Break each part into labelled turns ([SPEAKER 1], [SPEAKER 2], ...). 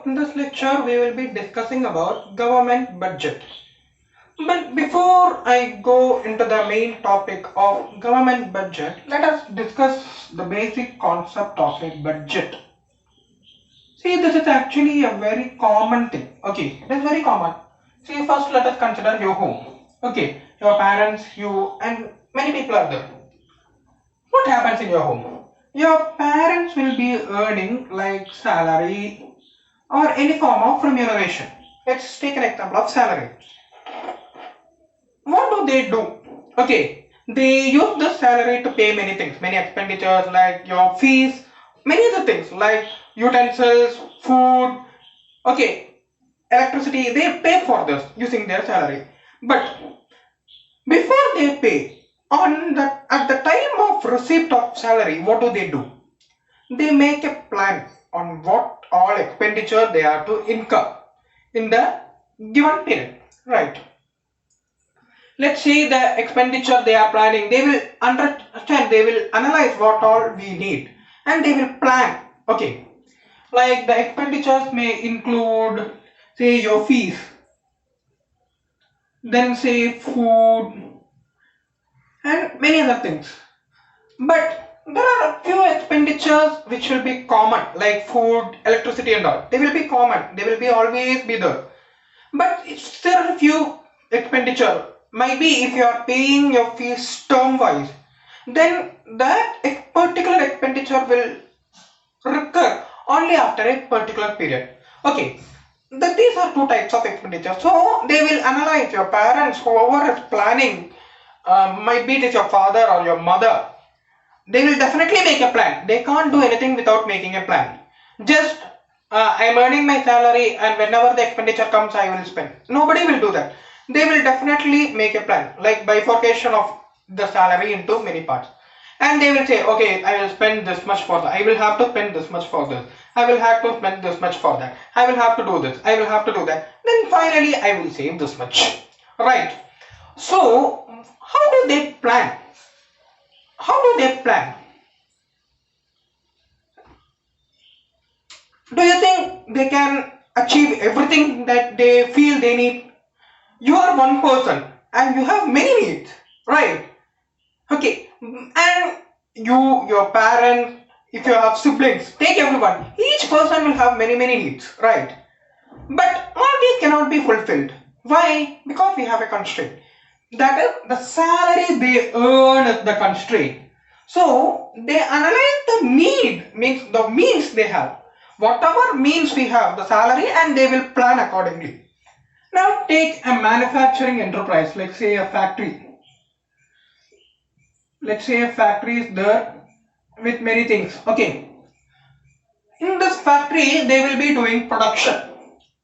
[SPEAKER 1] in this lecture we will be discussing about government budget. But before I go into the main topic of government budget, let us discuss the basic concept of a budget. See, this is actually a very common thing. Okay, it is very common. See, first let us consider your home. Okay, your parents, you, and many people are there. What happens in your home? Your parents will be earning like salary or any form of remuneration. Let's take an example of salary. What do they do? Okay, they use the salary to pay many things, many expenditures like your fees, many other things like utensils, food, okay, electricity. They pay for this using their salary. But before they pay, at the time of receipt of salary, what do? They make a plan on what all expenditure they are to incur in the given period, right? Let's say the expenditure they are planning, they will understand, they will analyze what all we need and they will plan. Okay, like the expenditures may include, say, your fees, then say food and many other things. But there are a few expenditures which will be common, like food, electricity and all. They will be common, they will be always be there. But there are a few expenditure. Maybe if you are paying your fees term wise, then that particular expenditure will recur only after a particular period. Okay, these are two types of expenditure. So they will analyze, your parents, whoever is planning, might be it is your father or your mother, they will definitely make a plan. They can't do anything without making a plan. Just I am earning my salary and whenever the expenditure comes I will spend. Nobody will do that. They will definitely make a plan, like bifurcation of the salary into many parts. And they will say, okay, I will spend this much for that. I will have to spend this much for this. I will have to spend this much for that. I will have to do this. I will have to do that. Then finally I will save this much. Right. So how do they plan? How do they plan? Do you think they can achieve everything that they feel they need? You are one person and you have many needs, right? Okay, and your parents, if you have siblings, take everyone. Each person will have many needs, right? But all these cannot be fulfilled. Why? Because we have a constraint. That is, the salary they earn is the constraint. So they analyze the need, means the means they have. Whatever means we have, the salary, and they will plan accordingly. Now take a manufacturing enterprise, let's say a factory. Let's say a factory is there with many things. Okay. In this factory, they will be doing production.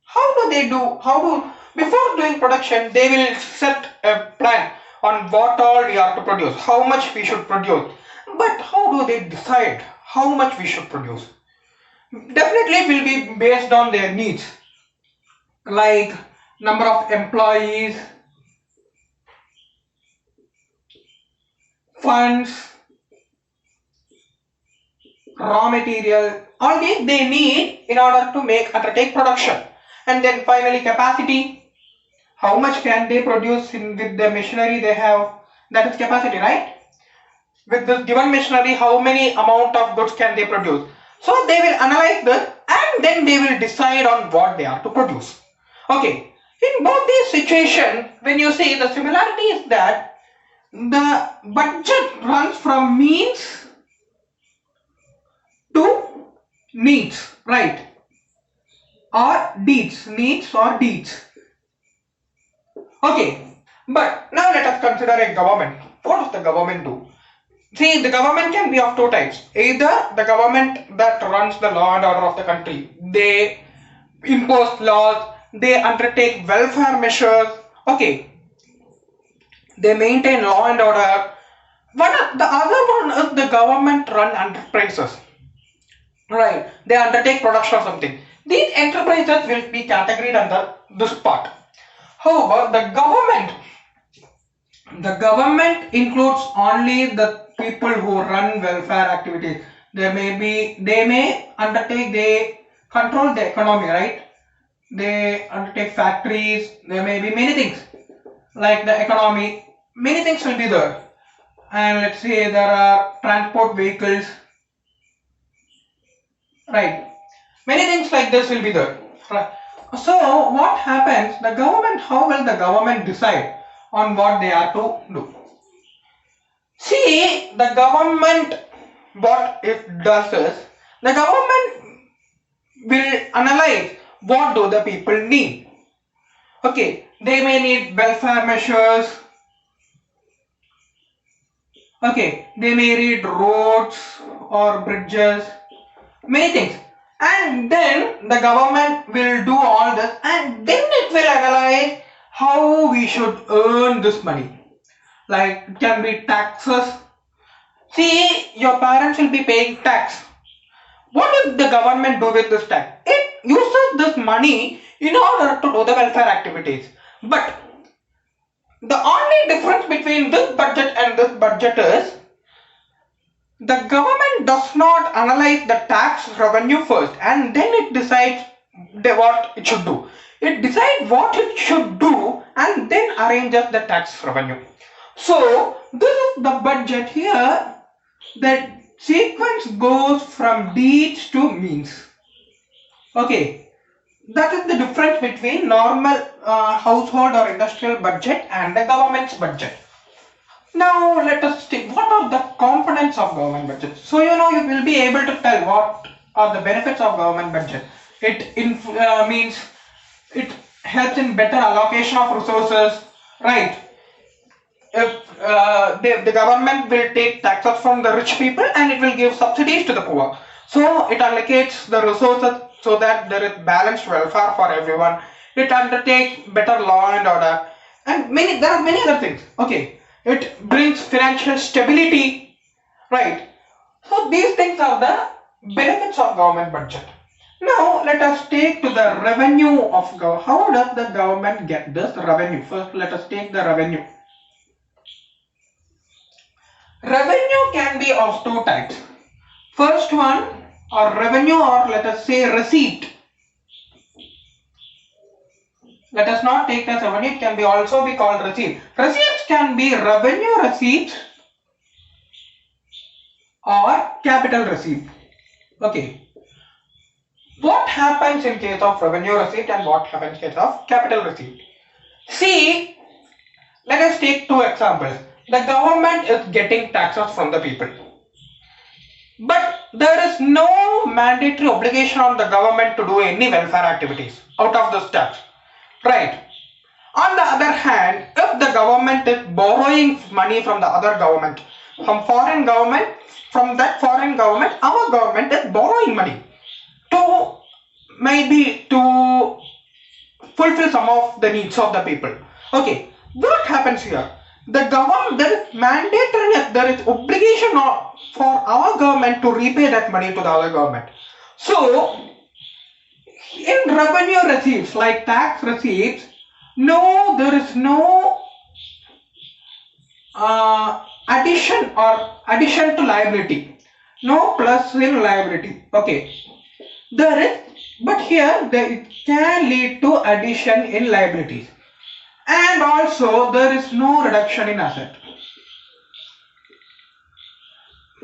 [SPEAKER 1] How do they do? Before doing production, they will set a plan on what all we are to produce, how much we should produce. But how do they decide how much we should produce? Definitely it will be based on their needs, like number of employees, funds, raw material, all these they need in order to undertake production. And then finally capacity, how much can they produce with the machinery they have, that is capacity, right? With this given machinery, how many amount of goods can they produce? So they will analyze this and then they will decide on what they are to produce. Okay, in both these situations, when you see, the similarity is that the budget runs from means to needs, right? Or deeds, needs or deeds. Okay, but now let us consider a government. What does the government do? See, the government can be of two types. Either the government that runs the law and order of the country, they impose laws, they undertake welfare measures, okay, they maintain law and order. The other one is the government run enterprises, right? They undertake production of something. These enterprises will be categorized under this part. However, the government includes only the people who run welfare activities. They may undertake, they control the economy, right? They undertake factories, there may be many things like the economy, many things will be there. And let's say there are transport vehicles, right? Many things like this will be there. Right. So what happens, the government, how will the government decide on what they are to do? See, the government, what it does is, the government will analyze what do the people need. Okay, they may need welfare measures. Okay, they may need roads or bridges, many things. And then the government will do all this and then it will analyze how we should earn this money. Like it can be taxes. See, your parents will be paying tax. What does the government do with this tax? It uses this money in order to do the welfare activities. But the only difference between this budget and this budget is the government does not analyze the tax revenue first and then it decides what it should do. It decides what it should do and then arranges the tax revenue. So this is the budget here. The sequence goes from deeds to means. Okay, that is the difference between normal household or industrial budget and the government's budget. Now let us see what are the components of government budget. So you will be able to tell what are the benefits of government budget. It means it helps in better allocation of resources, right? If the government will take taxes from the rich people and it will give subsidies to the poor. So it allocates the resources so that there is balanced welfare for everyone. It undertakes better law and order and there are many other things. Okay. It brings financial stability, right? So these things are the benefits of government budget. Now let us take to the revenue of government. How does the government get this revenue? First let us take the revenue. Revenue can be of two types. First one or revenue or let us say receipt. Let us not take as revenue, it can be also be called receipt. Receipts can be revenue receipts or capital receipt. Okay. What happens in case of revenue receipt and what happens in case of capital receipt? See, let us take two examples. The government is getting taxes from the people. But there is no mandatory obligation on the government to do any welfare activities out of this tax. Right. On the other hand, if the government is borrowing money from the other government, from foreign government, from that foreign government, our government is borrowing money to maybe to fulfill some of the needs of the people. Okay, what happens here? The government, there is mandatory, there is obligation for our government to repay that money to the other government. So, in revenue receipts like tax receipts, no, there is no addition to liability, no plus in liability. Okay, there is, but here it can lead to addition in liabilities, and also there is no reduction in asset.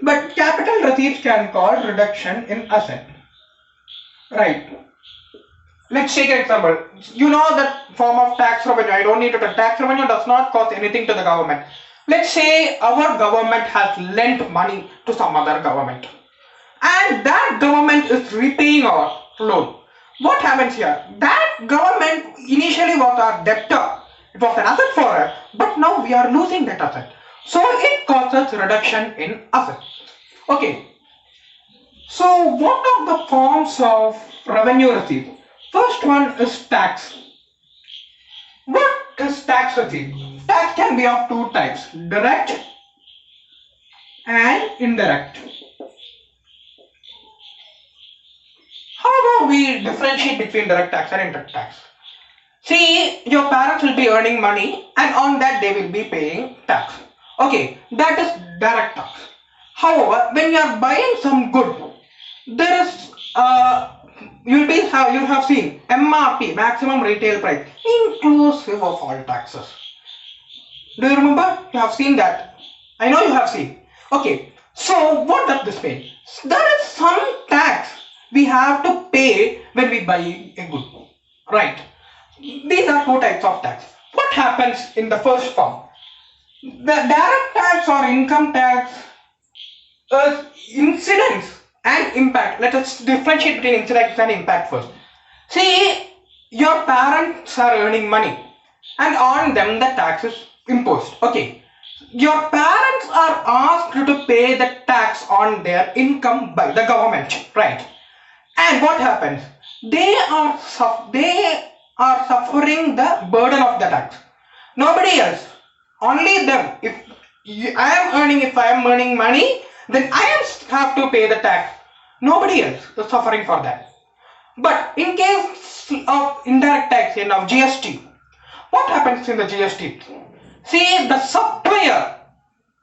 [SPEAKER 1] But capital receipts can cause reduction in asset, right? Let's take an example. You know that form of tax revenue. I don't need to. Tax revenue does not cost anything to the government. Let's say our government has lent money to some other government and that government is repaying our loan. What happens here? That government initially was our debtor. It was an asset for us, but now we are losing that asset. So it causes reduction in asset. Okay. So what are the forms of revenue receipt? First one is tax. What is tax receipt? Tax can be of two types, direct and indirect. How do we differentiate between direct tax and indirect tax? See, your parents will be earning money and on that they will be paying tax. Okay, that is direct tax. However, when you are buying some good, there is you have seen MRP, maximum retail price, inclusive of all taxes. Do you remember? You have seen that. I know you have seen. Okay. So what does this mean? There is some tax we have to pay when we buy a good. Right. These are two types of tax. What happens in the first form? The direct tax or income tax is incidence and impact. Let us differentiate between incidence and impact first. See, your parents are earning money and on them the tax is imposed. Okay. Your parents are asked to pay the tax on their income by the government, right? And what happens? They are suffering the burden of the tax. Nobody else. Only them. If I am earning money, then I have to pay the tax. Nobody else is suffering for that. But in case of indirect tax and of GST, what happens in the GST? See, the supplier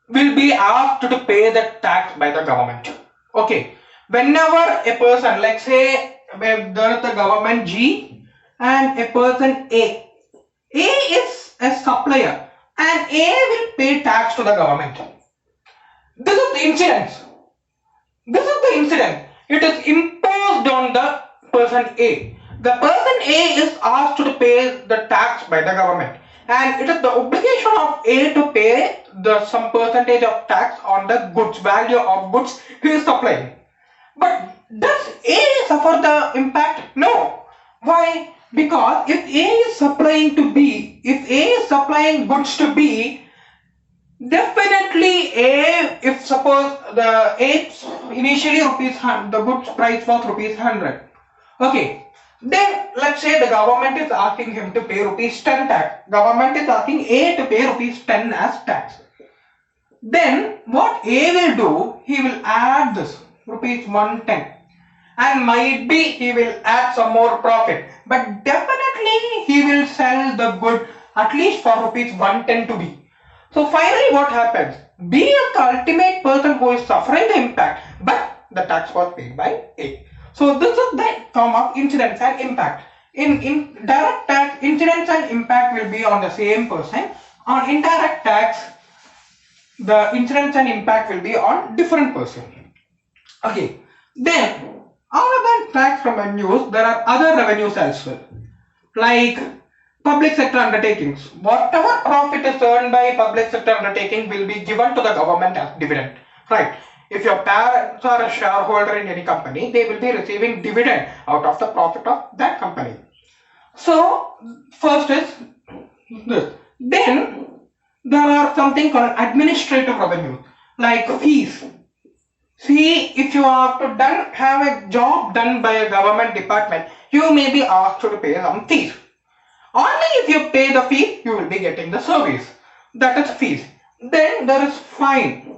[SPEAKER 1] will be asked to pay the tax by the government. Okay. Whenever a person, like say, there is the government G and a person A. A is a supplier and A will pay tax to the government. This is the incidence. It is imposed on the person A. The person A is asked to pay the tax by the government. And it is the obligation of A to pay some percentage of tax on the goods, value of goods he is supplying. But does A suffer the impact? No. Why? Because if A is supplying to B, if A is supplying goods to B, definitely A, if suppose the A initially the goods price was rupees 100. Okay. Then let's say the government is asking him to pay rupees 10 tax. Government is asking A to pay rupees 10 as tax. Then what A will do, he will add this rupees 110 and might be he will add some more profit. But definitely he will sell the good at least for rupees 110 to B. So finally what happens? B is the ultimate person who is suffering the impact, but the tax was paid by A. So this is the form of incidence and impact. In direct tax, incidence and impact will be on the same person. On indirect tax, the incidence and impact will be on different person. Okay. Then, other than tax revenues, there are other revenues as well. Like public sector undertakings. Whatever profit is earned by public sector undertaking will be given to the government as dividend. Right. If your parents are a shareholder in any company, they will be receiving dividend out of the profit of that company. So, first is this. Then, there are something called administrative revenue, like fees. See, if you have to have a job done by a government department, you may be asked to pay some fees. Only if you pay the fee, you will be getting the service. That is fees. Then there is fine.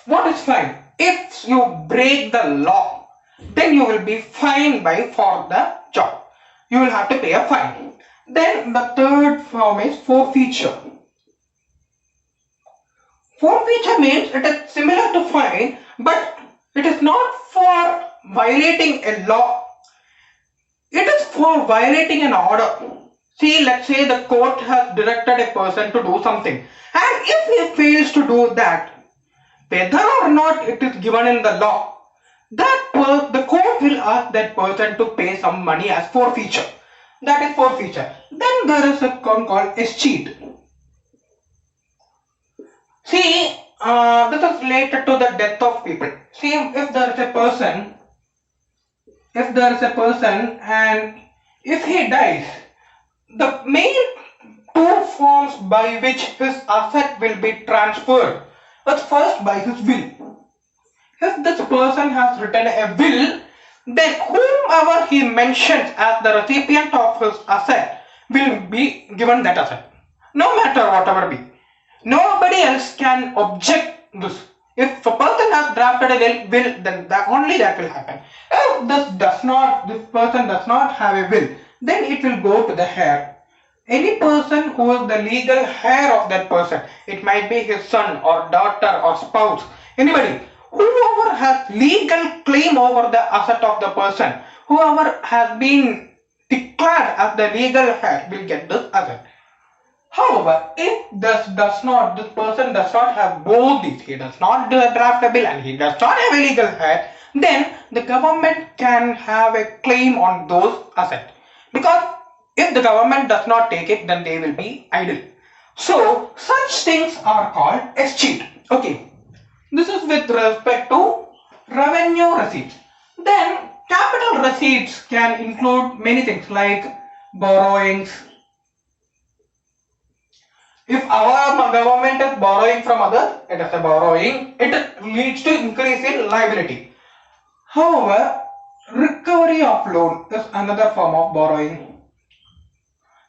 [SPEAKER 1] What is fine? If you break the law, then you will be fined for the job. You will have to pay a fine. Then the third form is forfeiture. Forfeiture means it is similar to fine, but it is not for violating a law. It is for violating an order. See, let's say the court has directed a person to do something, and if he fails to do that, whether or not it is given in the law, the court will ask that person to pay some money as forfeiture. That is forfeiture. Then there is a one called escheat. See, this is related to the death of people. See, if there is a person and if he dies, the main two forms by which his asset will be transferred. But first by his will. If this person has written a will, then whomever he mentions as the recipient of his asset will be given that asset. No matter whatever be. Nobody else can object this. If a person has drafted a will, then only that will happen. If this person does not have a will, then it will go to the heir. Any person who is the legal heir of that person, it might be his son or daughter or spouse, anybody, whoever has legal claim over the asset of the person, whoever has been declared as the legal heir will get this asset. However, if this person does not have both these, he does not draft a bill and he does not have a legal heir, then the government can have a claim on those assets. Because if the government does not take it, then they will be idle. So, such things are called escheat. Okay, this is with respect to revenue receipts. Then, capital receipts can include many things like borrowings. If our government is borrowing from others, it is a borrowing, it leads to increase in liability. However, recovery of loan is another form of borrowing.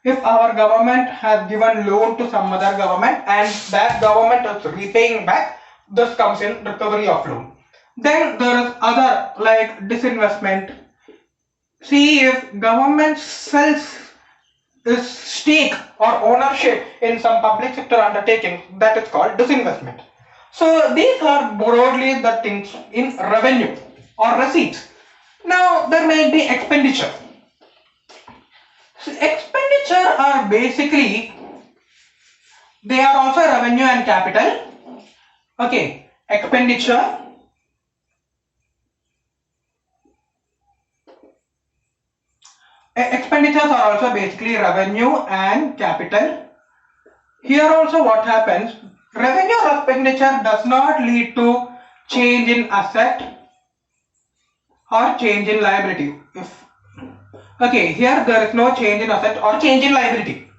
[SPEAKER 1] If our government has given loan to some other government and that government is repaying back, this comes in recovery of loan. Then there is other like disinvestment. See, if government sells its stake or ownership in some public sector undertaking, that is called disinvestment. So these are broadly the things in revenue or receipts. Now there may be expenditure. So expenditure are basically, they are also revenue and capital. Okay, expenditure. Expenditures are also basically revenue and capital. Here also what happens, revenue or expenditure does not lead to change in asset or change in liability. Okay, here there is no change in asset or change in liability.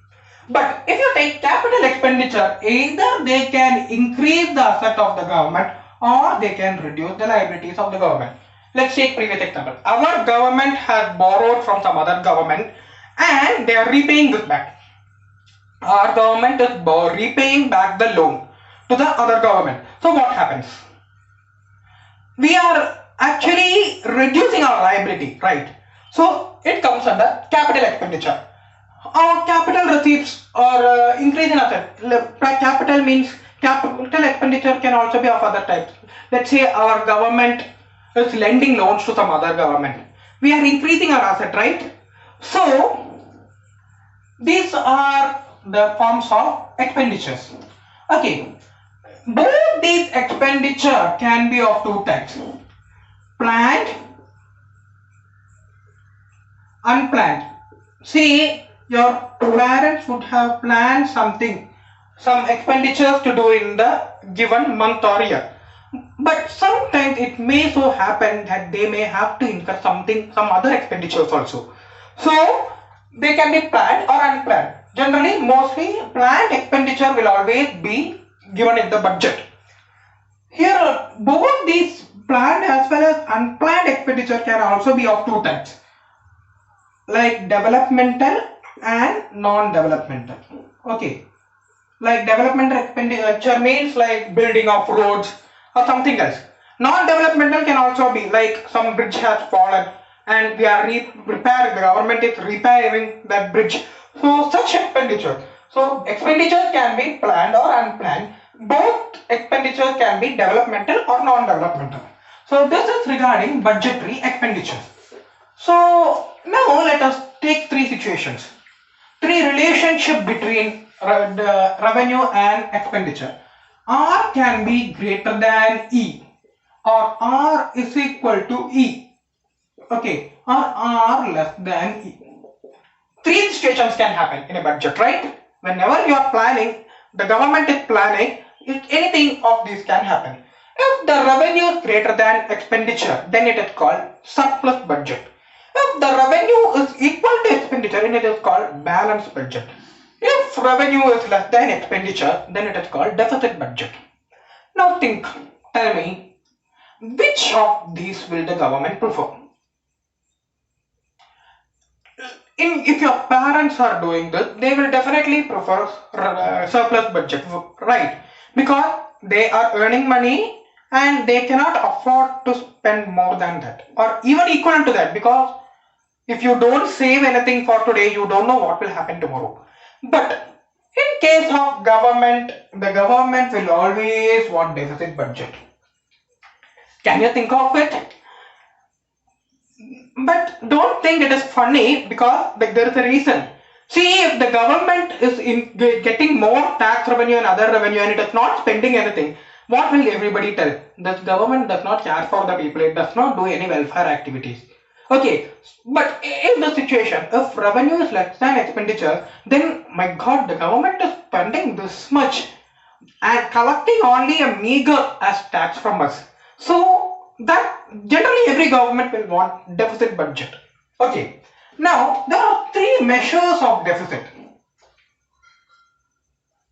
[SPEAKER 1] But if you take capital expenditure, either they can increase the asset of the government or they can reduce the liabilities of the government. Let's take previous example. Our government has borrowed from some other government and they are repaying this back. Our government is repaying back the loan to the other government. So what happens? We are actually reducing our liability, right? So it comes under capital expenditure. Our capital receipts or increase in asset. Capital means capital expenditure can also be of other types. Let's say our government is lending loans to some other government. We are increasing our asset, right? So these are the forms of expenditures. Okay, both these expenditure can be of two types: planned, unplanned. See, your parents would have planned something, some expenditures to do in the given month or year. But sometimes it may so happen that they may have to incur some other expenditures also. So they can be planned or unplanned. Generally, mostly planned expenditure will always be given in the budget. Here, both these planned as well as unplanned expenditure can also be of two types, like developmental and non-developmental. Okay, like developmental expenditure means like building of roads or something else. Non-developmental can also be like some bridge has fallen and we are repairing, the government is repairing that bridge. So such expenditure. So expenditures can be planned or unplanned. Both expenditures can be developmental or non-developmental. So this is regarding budgetary expenditures. So now let us take three situations. Three relationship between the revenue and expenditure. R can be greater than E or R is equal to E. Okay, or R less than E. Three situations can happen in a budget, right? Whenever you are planning, the government is planning, anything of these can happen. If the revenue is greater than expenditure, then it is called surplus budget. If the revenue is equal to expenditure, then it is called balanced budget. If revenue is less than expenditure, then it is called deficit budget. Now think, tell me, which of these will the government prefer? If your parents are doing this, they will definitely prefer surplus budget, right? Because they are earning money and they cannot afford to spend more than that or even equal to that, because if you don't save anything for today, you don't know what will happen tomorrow. But in case of government, the government will always want deficit budget. Can you think of it? But don't think it is funny, because there is a reason. See, if the government is getting more tax revenue and other revenue and it is not spending anything, what will everybody tell? This government does not care for the people, it does not do any welfare activities. Okay, but in the situation, if revenue is less than expenditure, then my god, the government is spending this much and collecting only a meager as tax from us. So that generally every government will want deficit budget. Okay, now there are three measures of deficit.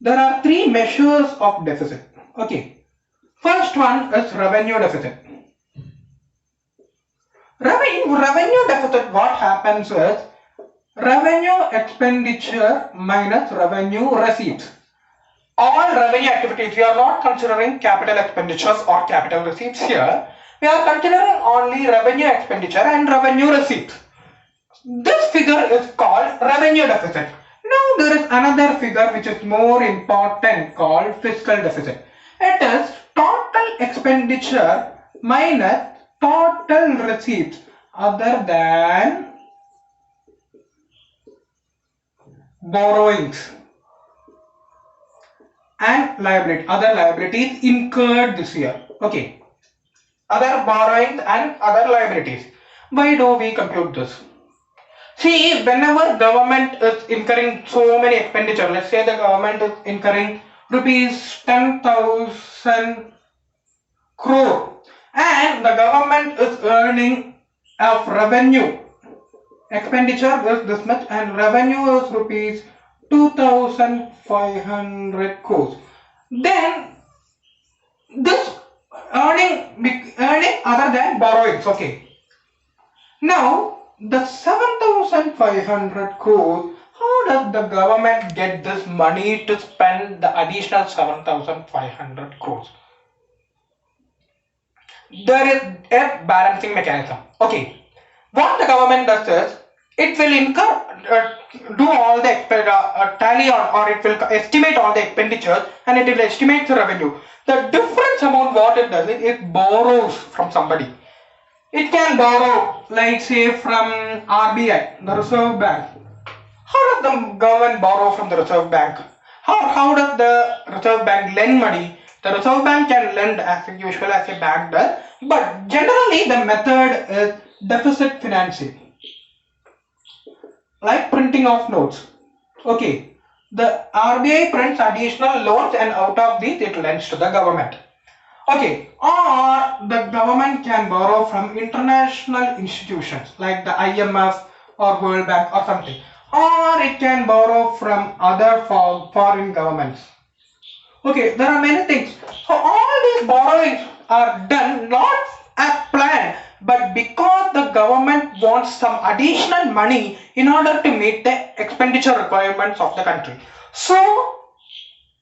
[SPEAKER 1] There are three measures of deficit. Okay, first one is revenue deficit. Revenue deficit, what happens is revenue expenditure minus revenue receipts. All revenue activities, we are not considering capital expenditures or capital receipts here. We are considering only revenue expenditure and revenue receipts. This figure is called revenue deficit. Now there is another figure which is more important called fiscal deficit. It is total expenditure minus total receipts other than borrowings and other liabilities incurred this year. Okay, other borrowings and other liabilities. Why do we compute this? See, whenever government is incurring so many expenditure, let's say the government is incurring rupees 10,000 crore and the government is earning of revenue, expenditure is this much and revenue is rupees 2,500 crores. Then this earning other than borrowings. Okay. Now the 7,500 crores, how does the government get this money to spend the additional 7,500 crores? There is a balancing mechanism. Okay. What the government does is, it will do all the tally or it will estimate all the expenditures and it will estimate the revenue. The difference amount what it does is it borrows from somebody. It can borrow, like say from RBI, the Reserve Bank. How does the government borrow from the Reserve Bank? How does the Reserve Bank lend money? The Reserve Bank can lend as usual as a bank does, but generally the method is deficit financing, like printing of notes. Okay, the RBI prints additional loans and out of these it lends to the government. Okay, or the government can borrow from international institutions like the IMF or World Bank or something, or it can borrow from other foreign governments. Okay, there are many things. So all these borrowings are done not as planned, but because the government wants some additional money in order to meet the expenditure requirements of the country. So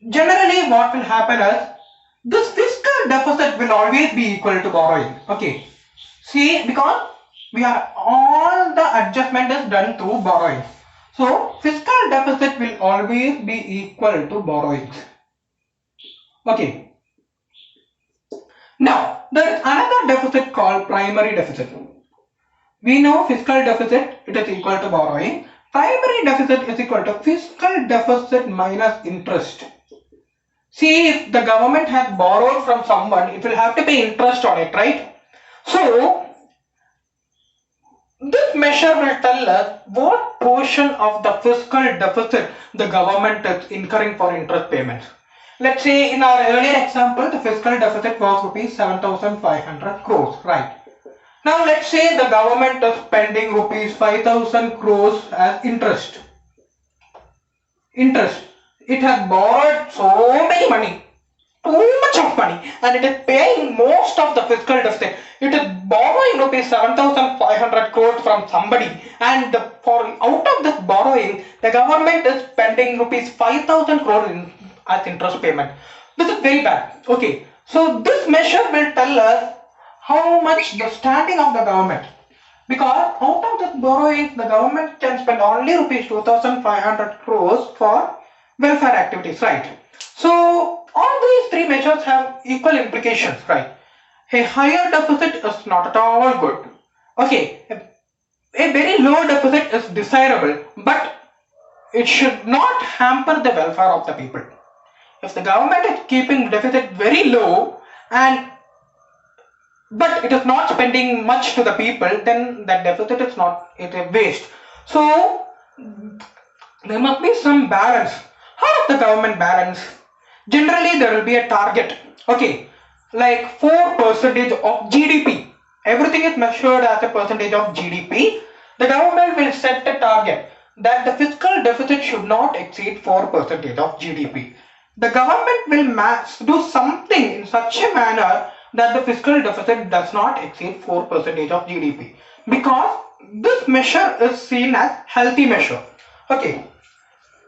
[SPEAKER 1] generally what will happen is, this fiscal deficit will always be equal to borrowing. Okay, see, because all the adjustment is done through borrowing. So fiscal deficit will always be equal to borrowings. Okay. Now there is another deficit called primary deficit. We know fiscal deficit, it is equal to borrowing. Primary deficit is equal to fiscal deficit minus interest. See, if the government has borrowed from someone, it will have to pay interest on it, right? So this measure will tell us what portion of the fiscal deficit the government is incurring for interest payments. Let's say in our earlier example, the fiscal deficit was rupees 7,500 crores, right? Now let's say the government is spending rupees 5,000 crores as interest. It has borrowed so many money, too much of money, and it is paying most of the fiscal deficit. It is borrowing rupees 7,500 crores from somebody, and out of this borrowing, the government is spending rupees 5,000 crores as interest payment. This is very bad. Okay, so this measure will tell us how much the standing of the government, because out of this borrowing, the government can spend only rupees 2,500 crores for welfare activities, right? So all these three measures have equal implications, right? A higher deficit is not at all good. Okay, a very low deficit is desirable, but it should not hamper the welfare of the people. If the government is keeping deficit very low and but it is not spending much to the people, then that deficit is not, it is waste. So there must be some balance. How does the government balance? Generally there will be a target. Okay, like 4% of GDP. Everything is measured as a percentage of GDP. The government will set a target that the fiscal deficit should not exceed 4% of GDP. The government will do something in such a manner that the fiscal deficit does not exceed 4% of GDP, because this measure is seen as healthy measure. Okay,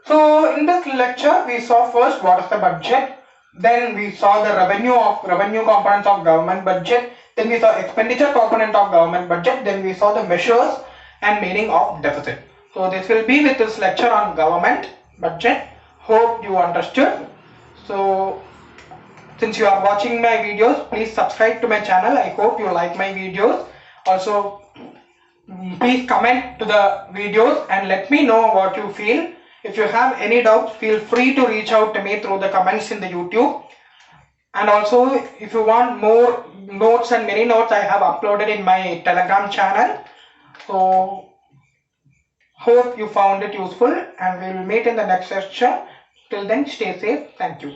[SPEAKER 1] so in this lecture we saw first what is the budget, then we saw the revenue components of government budget, then we saw expenditure component of government budget, then we saw the measures and meaning of deficit. So this will be with this lecture on government budget. Hope you understood. So since you are watching my videos, please subscribe to my channel. I hope you like my videos. Also please comment to the videos and let me know what you feel. If you have any doubts, feel free to reach out to me through the comments in the YouTube. And also if you want more notes and many notes, I have uploaded in my Telegram channel. So hope you found it useful, and we will meet in the next session. Till then, stay safe. Thank you.